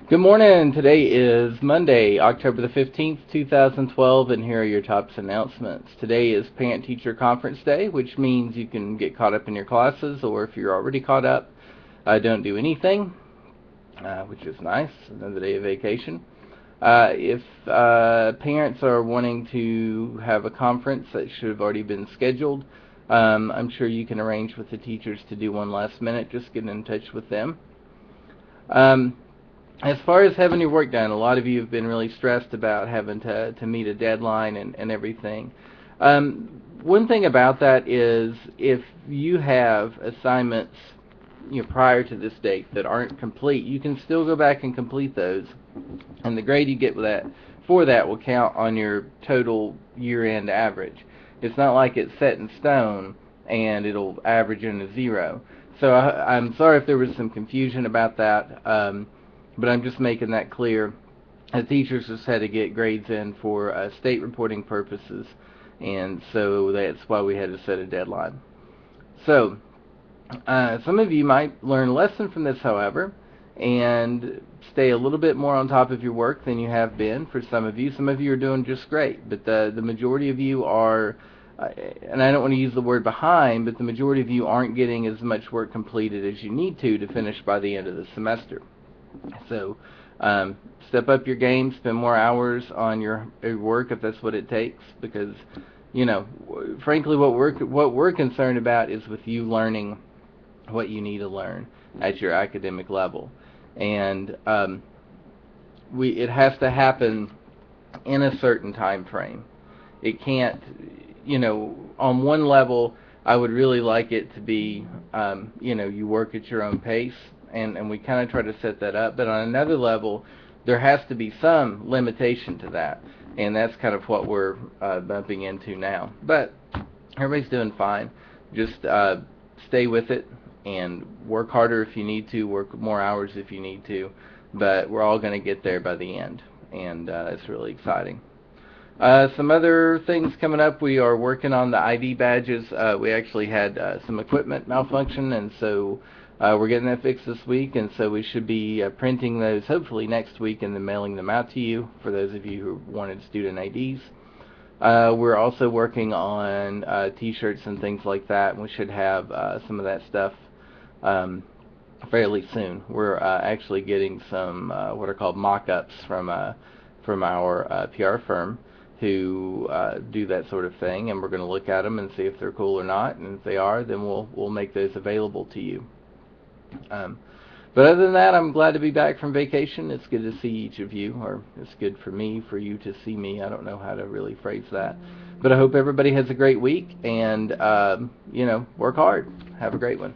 Good morning. Today is Monday, October the 15th, 2012, and here are your top announcements. Today is Parent-Teacher Conference Day, which means you can get caught up in your classes, or if you're already caught up, don't do anything, which is nice. Another day of vacation. If parents are wanting to have a conference that should have already been scheduled, I'm sure you can arrange with the teachers to do one last minute. Just get in touch with them. As far as having your work done, a lot of you have been really stressed about having to meet a deadline and everything. One thing about that is if you have assignments prior to this date that aren't complete, you can still go back and complete those, and the grade you get for that will count on your total year-end average. It's not like it's set in stone and it'll average in a zero. So I'm sorry if there was some confusion about that. But I'm just making that clear. The teachers just had to get grades in for state reporting purposes, and so that's why we had to set a deadline. So some of you might learn a lesson from this, however, and stay a little bit more on top of your work than you have been. For some of you are doing just great, but the majority of you are, and I don't want to use the word behind, but the majority of you aren't getting as much work completed as you need to finish by the end of the semester. So step up your game, spend more hours on your work if that's what it takes, because frankly what we're concerned about is with you learning what you need to learn at your academic level, and it has to happen in a certain time frame. It can't, on one level I would really like it to be you work at your own pace, and we kind of try to set that up. But on another level, there has to be some limitation to that, and that's kind of what we're bumping into now. But everybody's doing fine. Just stay with it and work harder if you need to, work more hours if you need to, but we're all going to get there by the end, and it's really exciting. Some other things coming up. We are working on the ID badges. We actually had some equipment malfunction, and so we're getting that fixed this week, and so we should be printing those hopefully next week and then mailing them out to you for those of you who wanted student IDs. We're also working on t-shirts and things like that, and we should have some of that stuff fairly soon. We're actually getting some what are called mock-ups from our PR firm who do that sort of thing, and we're going to look at them and see if they're cool or not, and if they are, then we'll make those available to you. But other than that, I'm glad to be back from vacation. It's good to see each of you, or it's good for you to see me. I don't know how to really phrase that. But I hope everybody has a great week, and work hard. Have a great one.